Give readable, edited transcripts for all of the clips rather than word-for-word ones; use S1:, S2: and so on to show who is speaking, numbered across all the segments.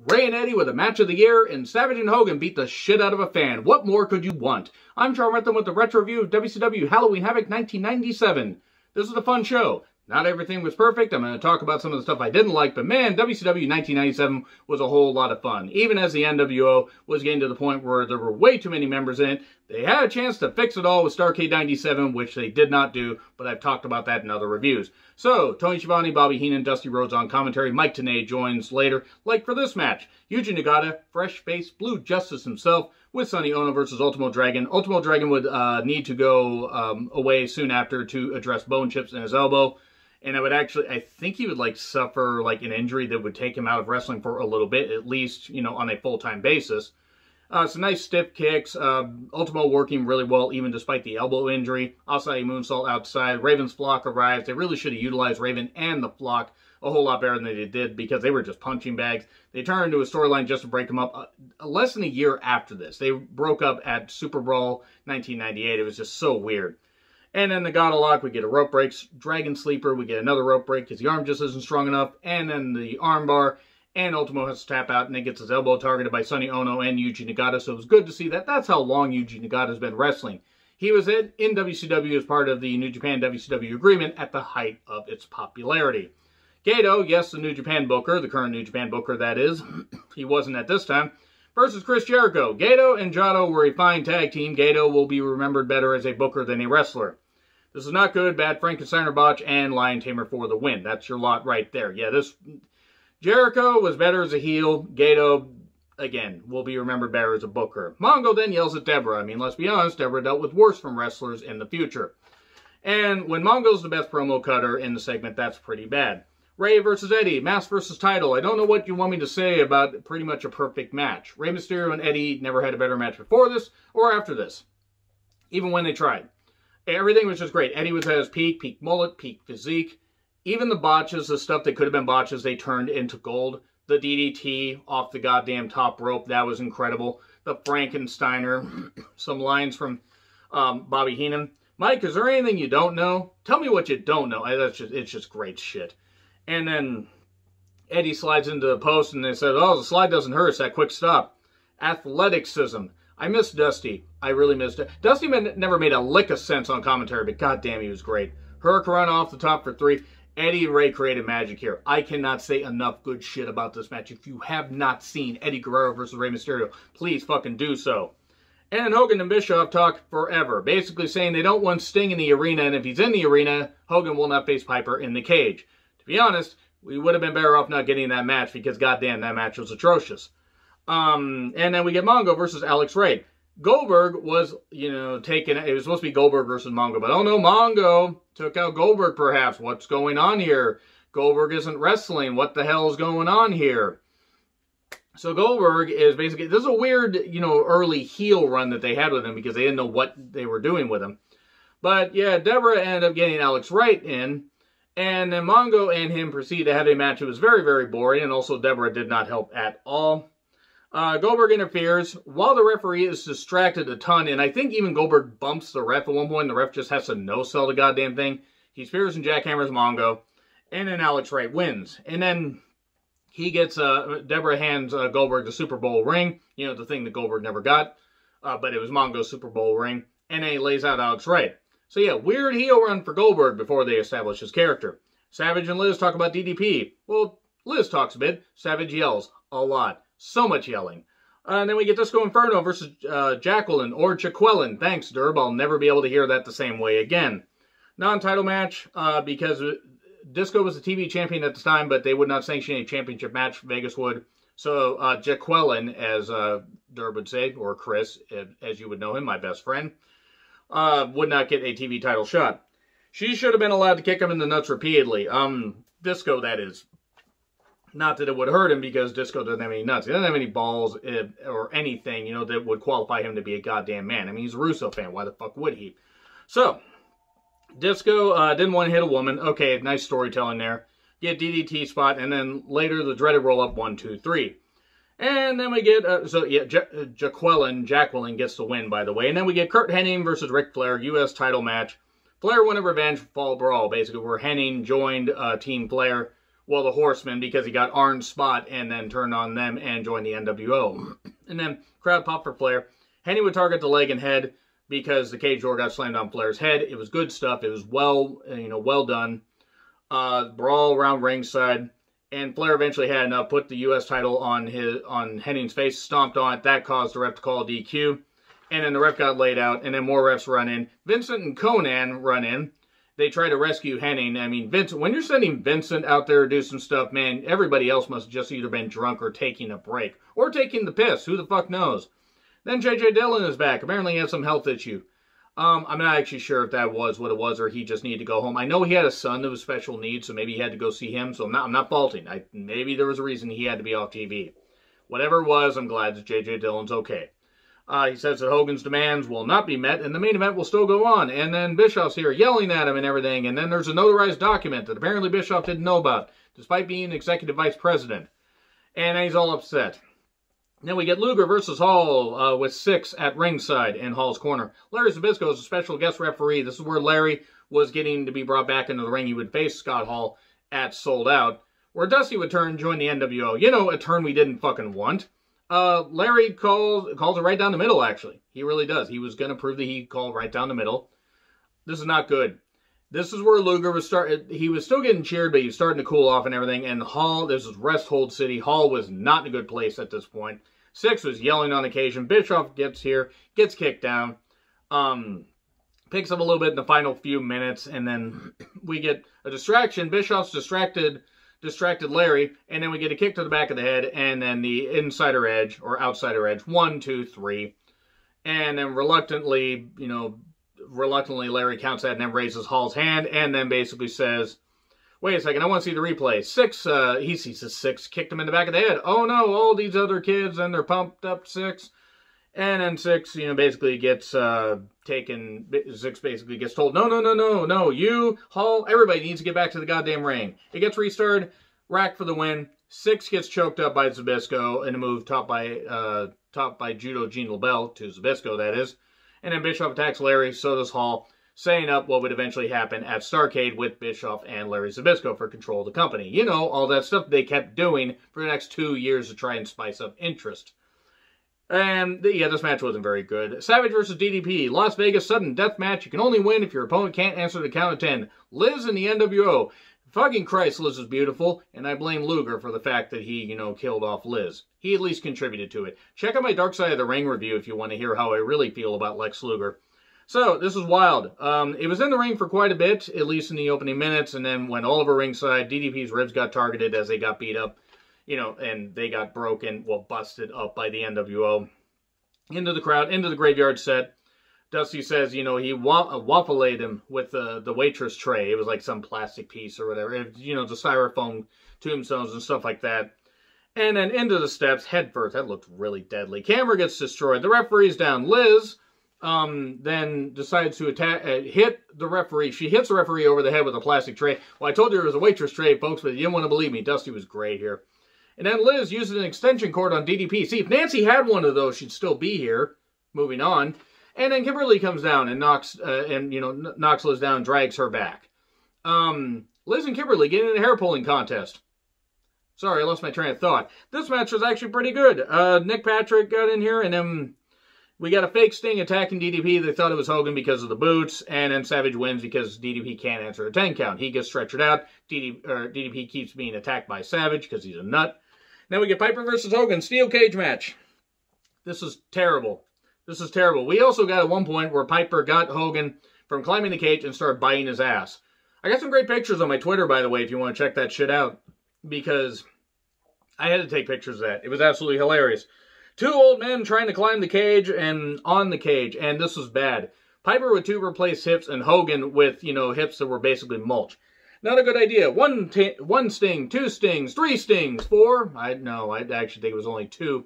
S1: Ray and Eddie with a match of the year, and Savage and Hogan beat the shit out of a fan. What more could you want? I'm Charles Rentham with the retro review of WCW Halloween Havoc 1997. This is a fun show. Not everything was perfect. I'm going to talk about some of the stuff I didn't like, but man, WCW 1997 was a whole lot of fun. Even as the NWO was getting to the point where there were way too many members in it, they had a chance to fix it all with Starrcade 97, which they did not do, but I've talked about that in other reviews. So, Tony Schiavone, Bobby Heenan, Dusty Rhodes on commentary. Mike Tenay joins later, like for this match. Yuji Nagata, fresh-faced Blue Justice himself, with Sonny Ono versus Ultimo Dragon. Ultimo Dragon would need to go away soon after to address bone chips in his elbow. And I think he would suffer an injury that would take him out of wrestling for a little bit, at least, on a full-time basis. Some nice stiff kicks. Ultimo working really well, even despite the elbow injury. Outside moonsault outside. Raven's flock arrives. They really should have utilized Raven and the flock a whole lot better than they did because they were just punching bags. They turned into a storyline just to break them up. Less than a year after this, they broke up at Super Brawl 1998. It was just so weird. And then the God of Lock, we get a rope break. Dragon Sleeper, we get another rope break because the arm just isn't strong enough. And then the arm bar. And Ultimo has to tap out and then gets his elbow targeted by Sonny Ono and Yuji Nagata. So it was good to see that. That's how long Yuji Nagata has been wrestling. He was in WCW as part of the New Japan WCW agreement at the height of its popularity. Gato, yes, the New Japan booker, the current New Japan booker that is. He wasn't at this time. Versus Chris Jericho. Gato and Jado were a fine tag team. Gato will be remembered better as a booker than a wrestler. This is not good. Bad Frankensteiner botch and Lion Tamer for the win. That's your lot right there. Yeah, Jericho was better as a heel. Gato, again, will be remembered better as a booker. Mongo then yells at Deborah. I mean, let's be honest, Deborah dealt with worse from wrestlers in the future. And when Mongo's the best promo cutter in the segment, that's pretty bad. Ray versus Eddie, mask versus title. I don't know what you want me to say about pretty much a perfect match. Rey Mysterio and Eddie never had a better match before this or after this, even when they tried. Everything was just great. Eddie was at his peak mullet, peak physique. Even the botches, the stuff that could have been botches, they turned into gold. The DDT off the goddamn top rope, that was incredible. The Frankensteiner, some lines from Bobby Heenan. Mike, is there anything you don't know? Tell me what you don't know. It's just great shit. And then Eddie slides into the post and they said, oh, the slide doesn't hurt, it's that quick stop. Athleticism. I miss Dusty. I really missed it. Dusty never made a lick of sense on commentary, but goddamn, he was great. Hurricane off the top for 3. Eddie and Ray created magic here. I cannot say enough good shit about this match. If you have not seen Eddie Guerrero versus Rey Mysterio, please fucking do so. And then Hogan and Bischoff talk forever, basically saying they don't want Sting in the arena, and if he's in the arena, Hogan will not face Piper in the cage. To be honest, we would have been better off not getting that match because goddamn, that match was atrocious. And then we get Mongo versus Alex Ray. Goldberg was, taken. It was supposed to be Goldberg versus Mongo, but oh no, Mongo took out Goldberg perhaps. What's going on here? Goldberg isn't wrestling. What the hell is going on here? So Goldberg is basically, this is a weird, early heel run that they had with him because they didn't know what they were doing with him. But yeah, Deborah ended up getting Alex Wright in. And then Mongo and him proceeded to have a match that was very, very boring. And also Deborah did not help at all. Goldberg interferes while the referee is distracted a ton. And I think even Goldberg bumps the ref at one point. And the ref just has to no-sell the goddamn thing. He spears and jackhammers Mongo. And then Alex Wright wins. And then he gets, Deborah hands Goldberg the Super Bowl ring. The thing that Goldberg never got. But it was Mongo's Super Bowl ring. And then he lays out Alex Wright. So yeah, weird heel run for Goldberg before they establish his character. Savage and Liz talk about DDP. Well, Liz talks a bit. Savage yells a lot. So much yelling. And then we get Disco Inferno versus Jacqueline or Jaqueline. Thanks, Derb. I'll never be able to hear that the same way again. Non-title match because Disco was the TV champion at the time, but they would not sanction a championship match. Vegas would. So Jaqueline, as Derb would say, or Chris, as you would know him, my best friend, would not get a TV title shot. She should have been allowed to kick him in the nuts repeatedly. Disco, that is. Not that it would hurt him because Disco doesn't have any nuts. He doesn't have any balls or anything, that would qualify him to be a goddamn man. I mean, he's a Russo fan. Why the fuck would he? So, Disco didn't want to hit a woman. Okay, nice storytelling there. Get DDT spot, and then later the dreaded roll-up 1, 2, 3. And then we get, Jacqueline gets the win, by the way. And then we get Curt Henning versus Ric Flair, U.S. title match. Flair won a revenge fall brawl, basically, where Henning joined Team Flair well, the Horsemen, because he got Arn's spot and then turned on them and joined the NWO. And then crowd pop for Flair. Henning would target the leg and head because the cage door got slammed on Flair's head. It was good stuff. It was well done. Brawl around ringside. And Flair eventually had enough, put the U.S. title on Henning's face, stomped on it. That caused the ref to call DQ. And then the ref got laid out, and then more refs run in. Vincent and Conan run in. They try to rescue Henning. I mean, Vincent, when you're sending Vincent out there to do some stuff, man, everybody else must have just either been drunk or taking a break. Or taking the piss. Who the fuck knows? Then J.J. Dillon is back. Apparently he had some health issue. I'm not actually sure if that was what it was or he just needed to go home. I know he had a son that was special needs, so maybe he had to go see him. So I'm not faulting. Maybe there was a reason he had to be off TV. Whatever it was, I'm glad that J.J. Dillon's okay. He says that Hogan's demands will not be met, and the main event will still go on. And then Bischoff's here yelling at him and everything. And then there's a notarized document that apparently Bischoff didn't know about, despite being executive vice president. And he's all upset. Then we get Luger versus Hall with 6 at ringside in Hall's corner. Larry Zbyszko is a special guest referee. This is where Larry was getting to be brought back into the ring. He would face Scott Hall at Sold Out, where Dusty would turn and join the NWO. You know, a turn we didn't fucking want. Larry calls it right down the middle, actually. He really does. He was going to prove that he called right down the middle. This is not good. This is where Luger was he was still getting cheered, but he was starting to cool off and everything. And Hall, this was Rest Hold City. Hall was not in a good place at this point. 6 was yelling on occasion. Bischoff gets here, gets kicked down. Picks up a little bit in the final few minutes, and then we get a distraction. Bischoff's distracted Larry, and then we get a kick to the back of the head, and then the insider edge, or outsider edge, 1, 2, 3. And then reluctantly Larry counts that and then raises Hall's hand, and then basically says, wait a second, I want to see the replay. 6, he sees the 6, kicked him in the back of the head. Oh no, all these other kids, and they're pumped up 6. And then 6, basically gets taken. 6 basically gets told, no, you, Hall, everybody needs to get back to the goddamn ring. It gets restarted, Rack for the win. 6 gets choked up by Zbyszko in a move topped by Judo Gene LaBelle, to Zbyszko, that is. And then Bischoff attacks Larry, so does Hall, setting up what would eventually happen at Starrcade with Bischoff and Larry Zbyszko for control of the company. You know, all that stuff they kept doing for the next 2 years to try and spice up interest. And, yeah, this match wasn't very good. Savage versus DDP. Las Vegas sudden death match. You can only win if your opponent can't answer the count of 10. Liz in the NWO. Fucking Christ, Liz is beautiful. And I blame Luger for the fact that he, killed off Liz. He at least contributed to it. Check out my Dark Side of the Ring review if you want to hear how I really feel about Lex Luger. So, this is wild. It was in the ring for quite a bit, at least in the opening minutes. And then when all over ringside, DDP's ribs got targeted as they got beat up. And they got broken, busted up by the NWO. Into the crowd, into the graveyard set. Dusty says, he waffleed him with the waitress tray. It was like some plastic piece or whatever. The styrofoam tombstones and stuff like that. And then into the steps, head first. That looked really deadly. Camera gets destroyed. The referee's down. Liz then decides to hit the referee. She hits the referee over the head with a plastic tray. Well, I told you it was a waitress tray, folks, but you didn't want to believe me. Dusty was great here. And then Liz uses an extension cord on DDP. See, if Nancy had one of those, she'd still be here. Moving on. And then Kimberly comes down and knocks Liz down and drags her back. Liz and Kimberly get in a hair pulling contest. Sorry, I lost my train of thought. This match was actually pretty good. Nick Patrick got in here, and then we got a fake Sting attacking DDP. They thought it was Hogan because of the boots, and then Savage wins because DDP can't answer a 10 count. He gets stretchered out. DDP keeps being attacked by Savage because he's a nut. Now we get Piper versus Hogan, steel cage match. This is terrible. This is terrible. We also got at one point where Piper got Hogan from climbing the cage and started biting his ass. I got some great pictures on my Twitter, by the way, if you want to check that shit out. Because I had to take pictures of that. It was absolutely hilarious. 2 old men trying to climb the cage and on the cage, and this was bad. Piper with 2 replaced hips and Hogan with, hips that were basically mulch. Not a good idea. 1 sting, 2 stings, 3 stings, 4. I actually think it was only 2.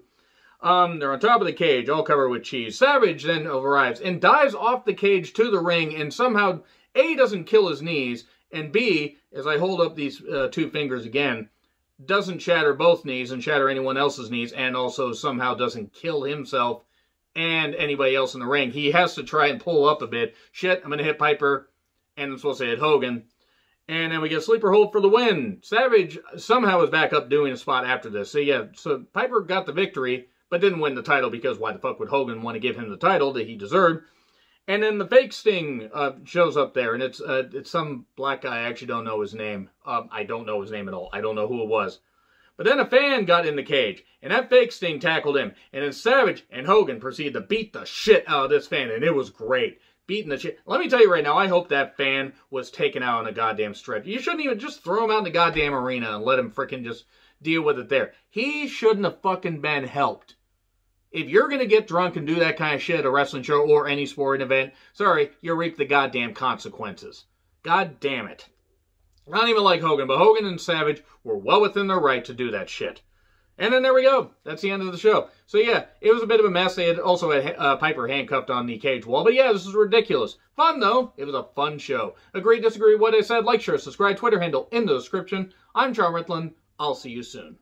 S1: They're on top of the cage, all covered with cheese. Savage then arrives and dives off the cage to the ring and somehow, A, doesn't kill his knees, and B, as I hold up these 2 fingers again, doesn't shatter both knees and shatter anyone else's knees, and also somehow doesn't kill himself and anybody else in the ring. He has to try and pull up a bit. Shit, I'm going to hit Piper, and I'm supposed to hit Hogan. And then we get sleeper hold for the win. Savage somehow was back up doing a spot after this. So yeah, so Piper got the victory, but didn't win the title because why the fuck would Hogan want to give him the title that he deserved? And then the fake Sting shows up there, and it's some black guy. I actually don't know his name. I don't know his name at all. I don't know who it was. But then a fan got in the cage, and that fake Sting tackled him. And then Savage and Hogan proceeded to beat the shit out of this fan, and it was great. Beating the shit. Let me tell you right now, I hope that fan was taken out on a goddamn stretcher. You shouldn't even just throw him out in the goddamn arena and let him frickin' just deal with it there. He shouldn't have fucking been helped. If you're going to get drunk and do that kind of shit at a wrestling show or any sporting event, sorry, you reap the goddamn consequences. God damn it. Not even like Hogan, but Hogan and Savage were well within their right to do that shit. And then there we go. That's the end of the show. So yeah, it was a bit of a mess. They had also had Piper handcuffed on the cage wall. But yeah, this is ridiculous. Fun though. It was a fun show. Agree, disagree with what I said? Like, share, subscribe, Twitter handle in the description. I'm John Ritlin. I'll see you soon.